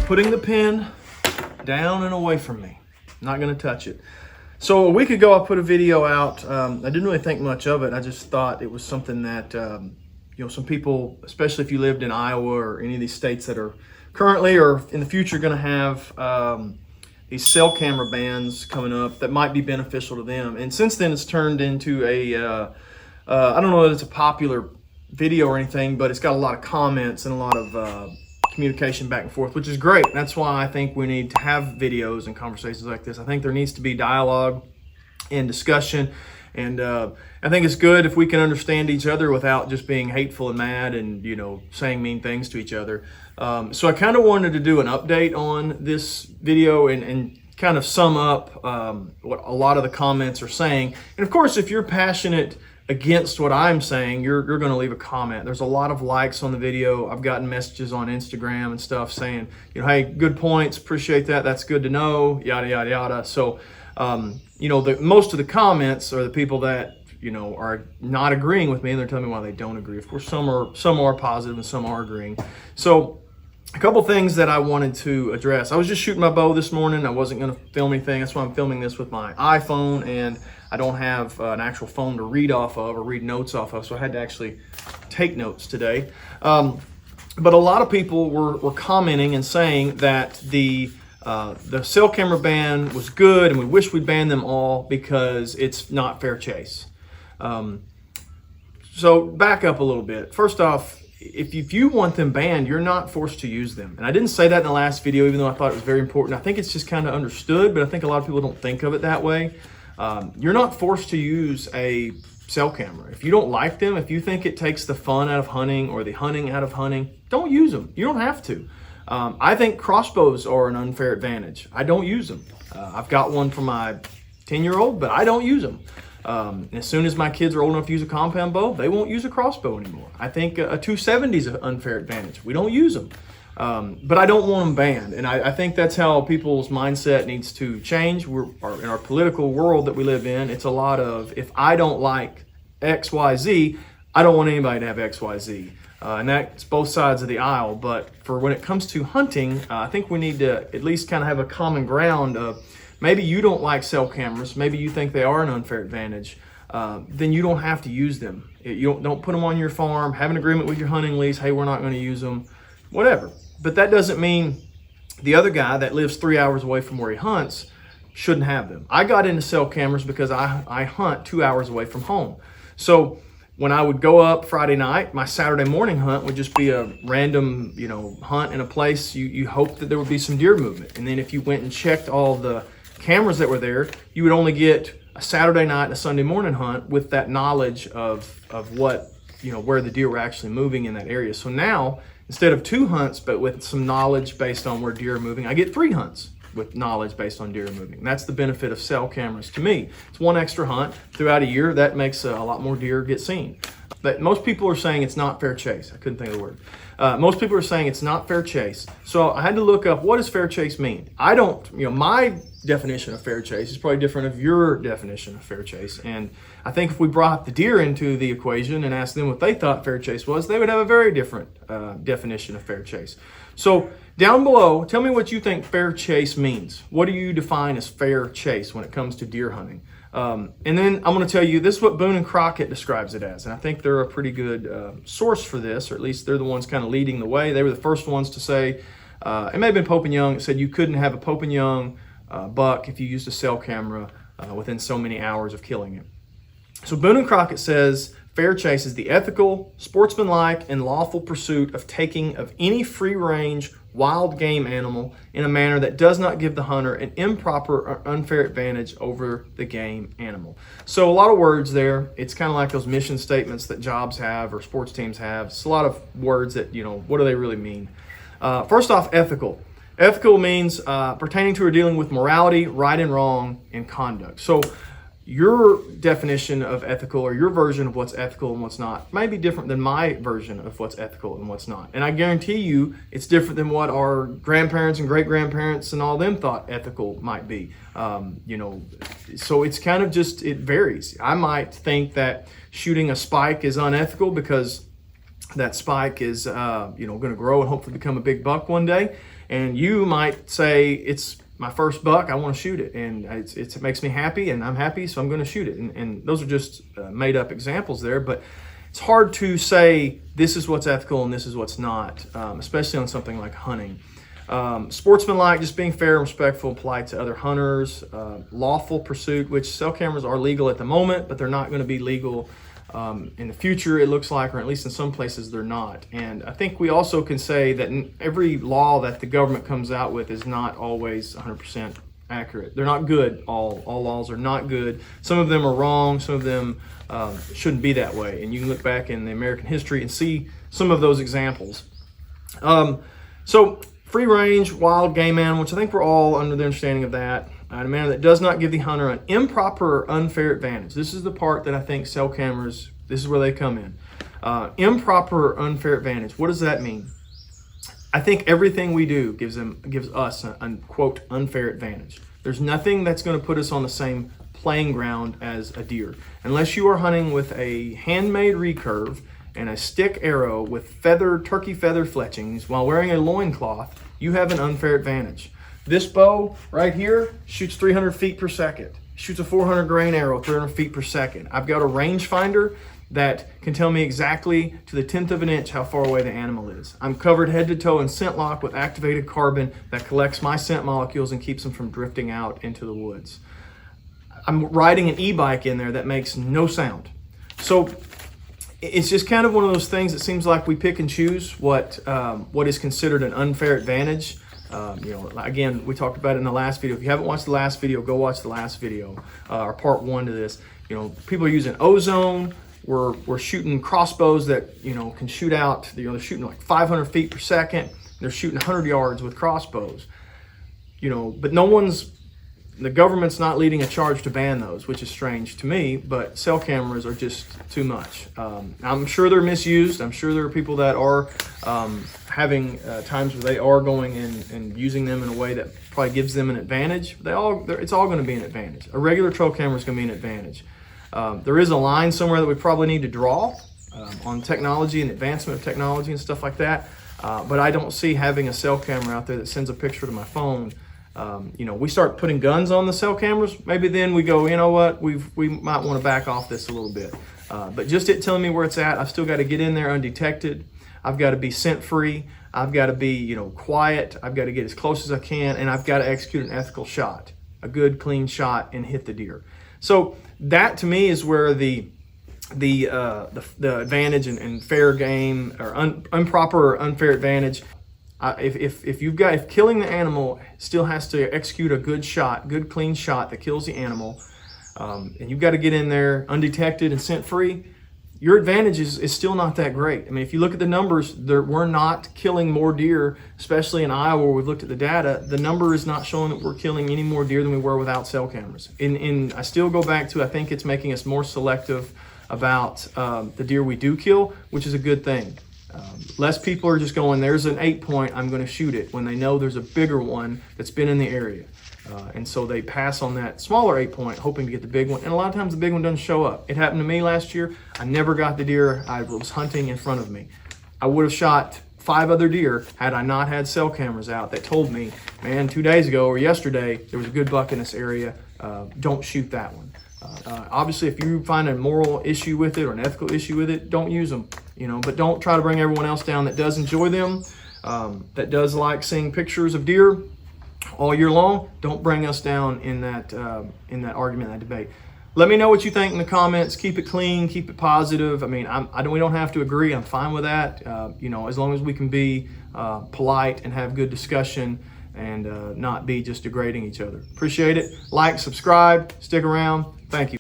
putting the pen down and away from me. Not going to touch it. So a week ago, I put a video out. I didn't really think much of it. I just thought it was something that, some people, especially if you lived in Iowa or any of these states that are currently or in the future going to have these cell camera bans coming up that might be beneficial to them. And since then, it's turned into I don't know that it's a popular video or anything, but it's got a lot of comments and a lot of communication back and forth, which is great. That's why I think we need to have videos and conversations like this. I think there needs to be dialogue and discussion. And I think it's good if we can understand each other without just being hateful and mad and, saying mean things to each other. So I kind of wanted to do an update on this video and kind of sum up what a lot of the comments are saying. And of course, if you're passionate against what I'm saying, you're going to leave a comment. There's a lot of likes on the video. I've gotten messages on Instagram and stuff saying, hey, good points, appreciate that. That's good to know, yada, yada, yada. So, most of the comments are the people that, are not agreeing with me, and they're telling me why they don't agree. Of course, some are positive and some are agreeing. So a couple things that I wanted to address. I was just shooting my bow this morning. I wasn't going to film anything. That's why I'm filming this with my iPhone, and I don't have an actual phone to read off of or read notes off of, so I had to actually take notes today. But a lot of people were commenting and saying that the cell camera ban was good, and we wish we'd ban them all because it's not fair chase. So back up a little bit. First off, if you want them banned, you're not forced to use them. And I didn't say that in the last video, even though I thought it was very important. I think it's just kind of understood, but I think a lot of people don't think of it that way. You're not forced to use a cell camera. If you don't like them, if you think it takes the fun out of hunting or the hunting out of hunting, don't use them. You don't have to. I think crossbows are an unfair advantage. I don't use them. I've got one for my 10-year-old, but I don't use them. As soon as my kids are old enough to use a compound bow, they won't use a crossbow anymore. I think a 270 is an unfair advantage. We don't use them. But I don't want them banned. And I think that's how people's mindset needs to change. In our political world that we live in, it's a lot of, if I don't like X, Y, Z, I don't want anybody to have X, Y, Z. And that's both sides of the aisle. But for when it comes to hunting, I think we need to at least kind of have a common ground of maybe you don't like cell cameras. Maybe you think they are an unfair advantage. Then you don't have to use them. You don't put them on your farm. Have an agreement with your hunting lease. Hey, we're not going to use them. Whatever. But that doesn't mean the other guy that lives 3 hours away from where he hunts shouldn't have them. I got into cell cameras because I hunt 2 hours away from home. So when I would go up Friday night, my Saturday morning hunt would just be a random, hunt in a place you hope that there would be some deer movement. And then if you went and checked all the cameras that were there, you would only get a Saturday night and a Sunday morning hunt with that knowledge of what, where the deer were actually moving in that area. So now, instead of 2 hunts, but with some knowledge based on where deer are moving, I get 3 hunts with knowledge based on deer moving. And that's the benefit of cell cameras to me. It's one extra hunt throughout a year. That makes a lot more deer get seen. But most people are saying it's not fair chase. I couldn't think of the word. Most people are saying it's not fair chase. So I had to look up, what does fair chase mean? I don't, my definition of fair chase is probably different of your definition of fair chase. And I think if we brought the deer into the equation and asked them what they thought fair chase was, they would have a very different definition of fair chase. So down below, tell me what you think fair chase means. What do you define as fair chase when it comes to deer hunting? And then I'm going to tell you, this is what Boone and Crockett describes it as. And I think they're a pretty good source for this, or at least they're the ones kind of leading the way. They were the first ones to say, it may have been Pope and Young, that said you couldn't have a Pope and Young buck if you used a cell camera within so many hours of killing it. So Boone and Crockett says, fair chase is the ethical, sportsmanlike, and lawful pursuit of taking of any free-range, wild game animal in a manner that does not give the hunter an improper or unfair advantage over the game animal. So a lot of words there. It's kind of like those mission statements that jobs have or sports teams have. It's a lot of words that, what do they really mean? First off, ethical. Ethical means pertaining to or dealing with morality, right and wrong, and conduct. So your definition of ethical or your version of what's ethical and what's not may be different than my version of what's ethical and what's not. And I guarantee you it's different than what our grandparents and great-grandparents and all them thought ethical might be. So it's kind of just, it varies. I might think that shooting a spike is unethical because that spike is, going to grow and hopefully become a big buck one day. And you might say, it's my first buck, I want to shoot it, and it makes me happy, and I'm happy, so I'm going to shoot it. And those are just made up examples there, but it's hard to say this is what's ethical and this is what's not, especially on something like hunting. Sportsmanlike, just being fair and respectful and polite to other hunters. Lawful pursuit, which cell cameras are legal at the moment, but they're not going to be legal in the future, it looks like, or at least in some places they're not. And I think we also can say that every law that the government comes out with is not always 100% accurate. They're not good. All laws are not good. Some of them are wrong. Some of them shouldn't be that way. And you can look back in the American history and see some of those examples. So free range, wild game animal, which I think we're all under the understanding of that. A manner that does not give the hunter an improper or unfair advantage. This is the part that I think cell cameras, this is where they come in. Improper or unfair advantage. What does that mean? I think everything we do gives us an quote unfair advantage. There's nothing that's going to put us on the same playing ground as a deer. Unless you are hunting with a handmade recurve and a stick arrow with turkey feather fletchings while wearing a loincloth, you have an unfair advantage. This bow right here shoots 300 feet per second. Shoots a 400 grain arrow 300 feet per second. I've got a rangefinder that can tell me exactly to the 10th of an inch how far away the animal is. I'm covered head to toe in scent lock with activated carbon that collects my scent molecules and keeps them from drifting out into the woods. I'm riding an e-bike in there that makes no sound. So it's just kind of one of those things that seems like we pick and choose what is considered an unfair advantage. Again, we talked about it in the last video. If you haven't watched the last video, go watch the last video, or part 1 to this. People are using ozone. We're shooting crossbows that, can shoot out, they're shooting like 500 feet per second. They're shooting 100 yards with crossbows, but the government's not leading a charge to ban those, which is strange to me, but cell cameras are just too much. I'm sure they're misused. I'm sure there are people that are having times where they are going and using them in a way that probably gives them an advantage. It's all going to be an advantage. A regular trail camera is going to be an advantage. There is a line somewhere that we probably need to draw on technology and advancement of technology and stuff like that, but I don't see having a cell camera out there that sends a picture to my phone. We start putting guns on the cell cameras, maybe then we go, you know what, we might want to back off this a little bit. But just it telling me where it's at, I've still got to get in there undetected. I've got to be scent free. I've got to be, quiet. I've got to get as close as I can, and I've got to execute an ethical shot, a good, clean shot, and hit the deer. So that to me is where the advantage and fair game, or improper or unfair advantage. If killing the animal still has to execute a good clean shot that kills the animal, and you've got to get in there undetected and scent free, your advantage is still not that great. I mean, if you look at the numbers, we're not killing more deer, especially in Iowa where we've looked at the data. The number is not showing that we're killing any more deer than we were without cell cameras. I still go back to, I think it's making us more selective about the deer we do kill, which is a good thing. Less people are just going, there's an 8-point, I'm going to shoot it, when they know there's a bigger one that's been in the area. And so they pass on that smaller 8-point, hoping to get the big one. And a lot of times the big one doesn't show up. It happened to me last year. I never got the deer I was hunting in front of me. I would have shot 5 other deer had I not had cell cameras out that told me, man, 2 days ago or yesterday, there was a good buck in this area. Don't shoot that one. Obviously, if you find a moral issue with it or an ethical issue with it, don't use them. But don't try to bring everyone else down that does enjoy them, that does like seeing pictures of deer all year long. Don't bring us down in that argument, that debate. Let me know what you think in the comments. Keep it clean, keep it positive. I mean, we don't have to agree. I'm fine with that. As long as we can be polite and have good discussion and not be just degrading each other. Appreciate it. Like, subscribe, stick around. Thank you.